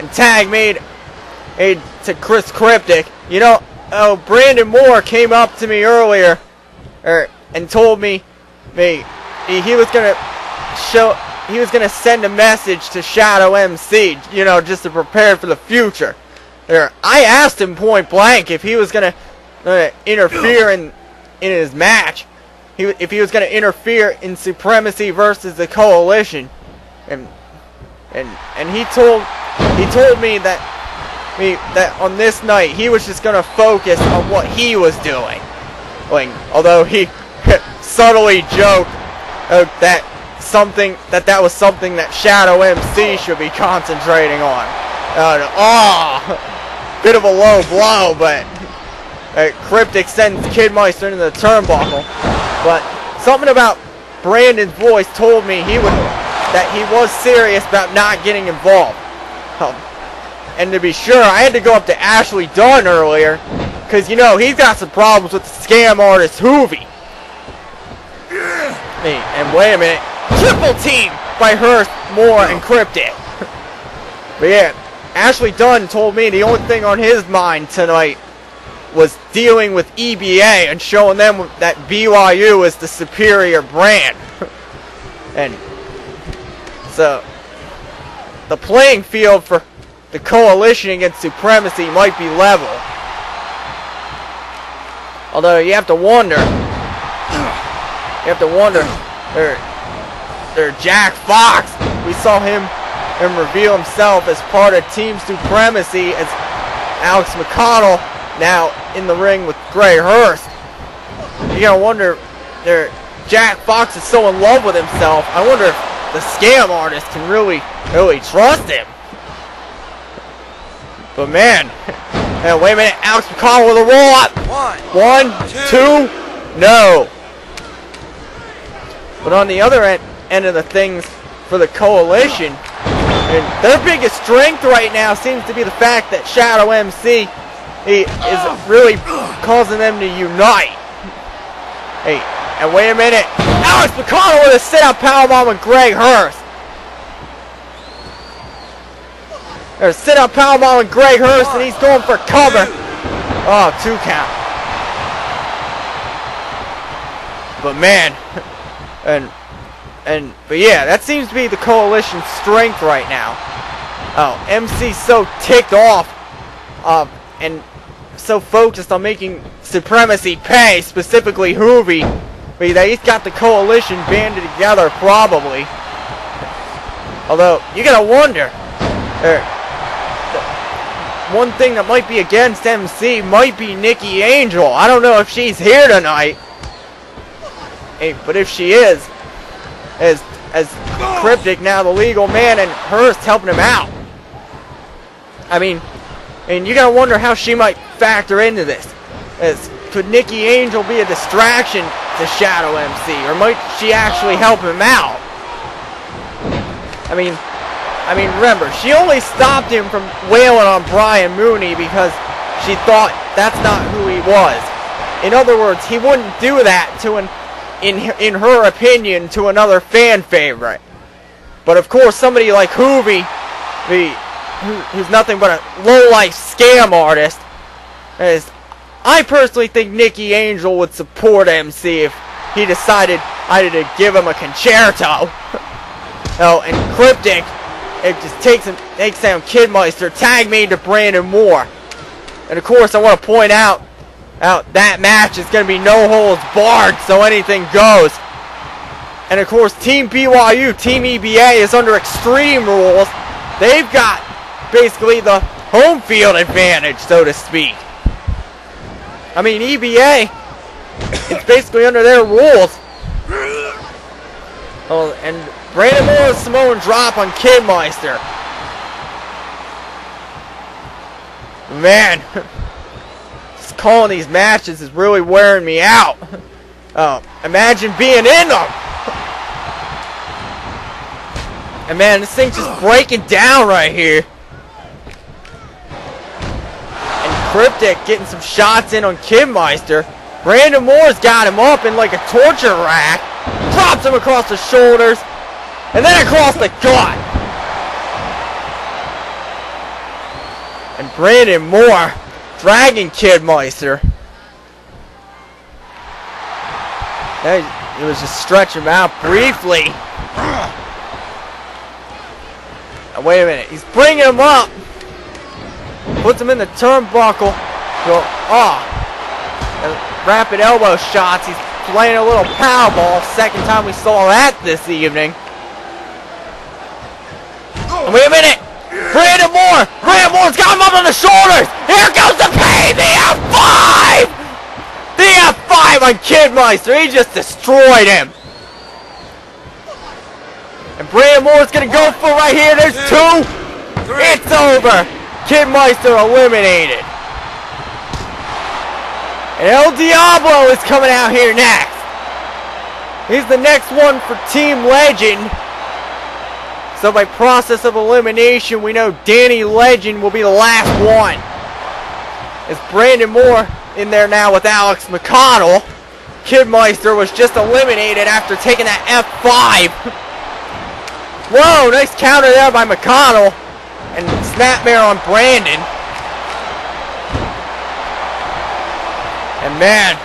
and tag made to Chris Cryptic. You know, Brandon Moore came up to me earlier and told me he was gonna send a message to Shadow MC, you know, just to prepare for the future. I asked him point blank if he was gonna interfere in his match, if he was gonna interfere in Supremacy versus the Coalition, and he told me that on this night he was just gonna focus on what he was doing. Like, although he subtly joked that was something that Shadow MC should be concentrating on. Bit of a low blow, but Cryptic sends Kidmeister into the turnbuckle. But something about Brandon's voice told me that he was serious about not getting involved. And to be sure, I had to go up to Ashley Dunn earlier, because, you know, he's got some problems with the scam artist Hoovy. And wait a minute, triple team by Hurst, Moore, and Cryptic. But yeah, Ashley Dunn told me the only thing on his mind tonight was dealing with EBA and showing them that BYU is the superior brand. And so the playing field for the Coalition against Supremacy might be level. Although you have to wonder, Jack Fox, we saw him reveal himself as part of Team Supremacy as Alex McConnell, now in the ring with Gray Hurst. You gotta wonder, Jack Fox is so in love with himself, I wonder if the scam artist can really trust him. But man, wait a minute, Alex McConnell with a roll up. One, two, no. But on the other end of the things for the Coalition, and their biggest strength right now seems to be the fact that Shadow MC is really causing them to unite. Hey, and wait a minute, Alex McConnell with a sit-out powerbomb with Greg Hurst. There's a sit-out powerbomb with Greg Hurst, and he's going for cover. Oh, 2 count. But man, but yeah, that seems to be the Coalition's strength right now. Oh, MC's so ticked off, and so focused on making Supremacy pay, specifically Hoovy, that he's got the Coalition banded together, probably. Although, you gotta wonder, one thing that might be against MC might be Nikki Angel. I don't know if she's here tonight, but if she is, as Cryptic, now the legal man, and Hurst helping him out. I mean, and you gotta wonder how she might factor into this. Could Nikki Angel be a distraction to Shadow MC, or might she actually help him out? I mean, remember, she only stopped him from wailing on Brian Mooney because she thought that's not who he was. In other words, he wouldn't do that to in her opinion, to another fan favorite. But of course, somebody like Hoovy, who's nothing but a low-life scam artist, I personally think Nikki Angel would support MC if he decided either to give him a concerto. Oh, and Cryptic, it just takes down Kidmeister, tag made to Brandon Moore. And of course, I want to point out that match is going to be no holds barred, so anything goes. And of course, Team BYU, Team EBA is under extreme rules. They've got basically the home field advantage, so to speak. I mean, EBA, it's basically under their rules. Oh, and Brandon Moore's Samoan drop on Kidmeister. Man, just calling these matches is really wearing me out. Oh, imagine being in them. And man, this thing's just breaking down right here. And Cryptic getting some shots in on Kidmeister. Brandon Moore's got him up in like a torture rack. Drops him across the shoulders. And then across the gut. And Brandon Moore dragging Kid Meister. It was just stretch him out briefly. Wait a minute. He's bringing him up. Puts him in the turnbuckle. Rapid elbow shots. He's playing a little powerball. Second time we saw that this evening. Wait a minute. Brandon Moore's got him up on the shoulders. Here goes the pain. The F5. The F5 on Kid Meister. He just destroyed him. And Brandon Moore's going to go for it right here. There's 2. It's over. Kid Meister eliminated. And El Diablo is coming out here next. He's the next one for Team Legend. So by process of elimination, we know Danny Legend will be the last one. As Brandon Moore in there now with Alex McConnell. Kid Meister was just eliminated after taking that F5. Whoa, nice counter there by McConnell. And snapmare on Brandon. And man,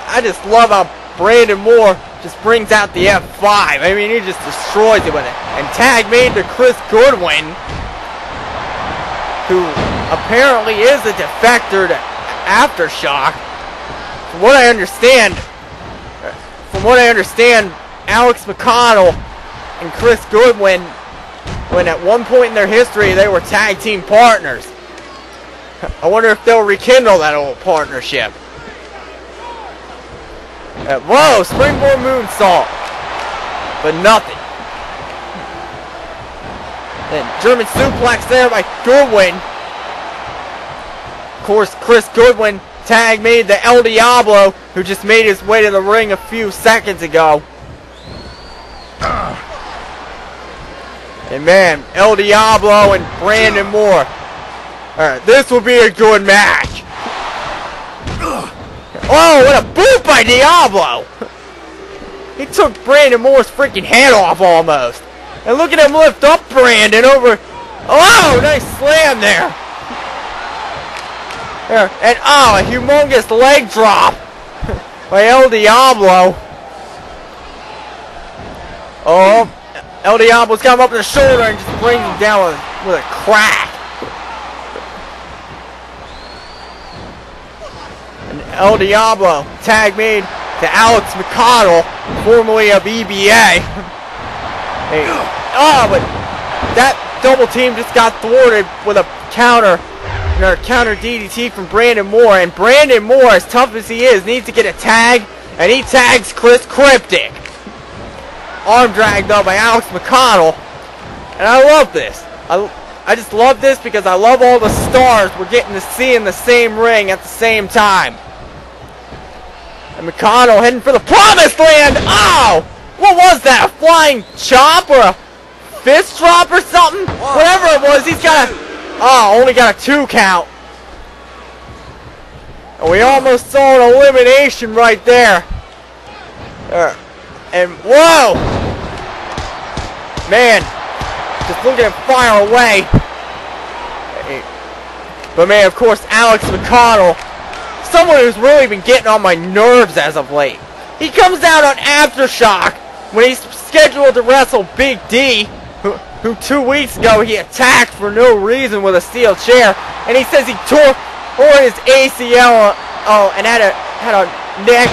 I just love how Brandon Moore just brings out the F5. I mean, he just destroys it with it. And tag made to Chris Goodwin, who apparently is a defector to Aftershock. From what I understand, Alex McConnell and Chris Goodwin, when at one point in their history they were tag team partners. I wonder if they'll rekindle that old partnership. Whoa, springboard moonsault. But nothing. Then German suplex there by Goodwin. Of course, Chris Goodwin tag made the El Diablo, who just made his way to the ring a few seconds ago. And man, El Diablo and Brandon Moore. Alright, this will be a good match. Oh, what a boot by Diablo! He took Brandon Moore's freaking head off almost. And look at him lift up Brandon over. Oh, nice slam there. And oh, a humongous leg drop by El Diablo. Oh, El Diablo's got him up in the shoulder and just brings him down with a crack. And El Diablo tag made to Alex McConnell, formerly of EBA. Hey, oh, but that double team just got thwarted with a counter DDT from Brandon Moore. And Brandon Moore, as tough as he is, needs to get a tag, and he tags Chris Cryptic. Arm drag though by Alex McConnell. And I love this. I just love this because I love all the stars we're getting to see in the same ring at the same time. And McConnell heading for the promised land. Oh! What was that? A flying chop or a fist drop or something? Whatever it was, he's got a... Oh, only got a 2 count. And we almost saw an elimination right there. And whoa! Man, just look at him fire away. But man, of course, Alex McConnell, someone who's really been getting on my nerves as of late. He comes out on Aftershock when he's scheduled to wrestle Big D, who 2 weeks ago he attacked for no reason with a steel chair, and he says he tore his ACL and had a neck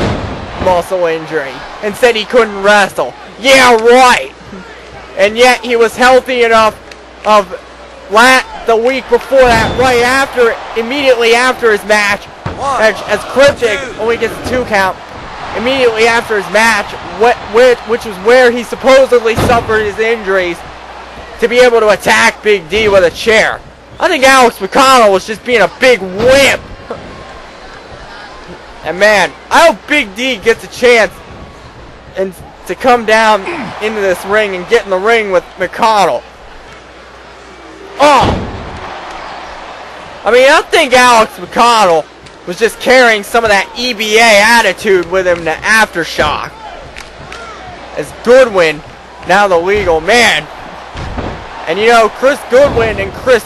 muscle injury and said he couldn't wrestle. Yeah, right. And yet he was healthy enough the week before that, immediately after his match, as Cryptic only gets a 2 count, immediately after his match, which was where he supposedly suffered his injuries, to be able to attack Big D with a chair. I think Alex McConnell was just being a big wimp. And man, I hope Big D gets a chance to come down into this ring and get in the ring with McConnell. Oh! I mean, I think Alex McConnell was just carrying some of that EBA attitude with him to Aftershock. As Goodwin, now the legal man. And you know, Chris Goodwin and Chris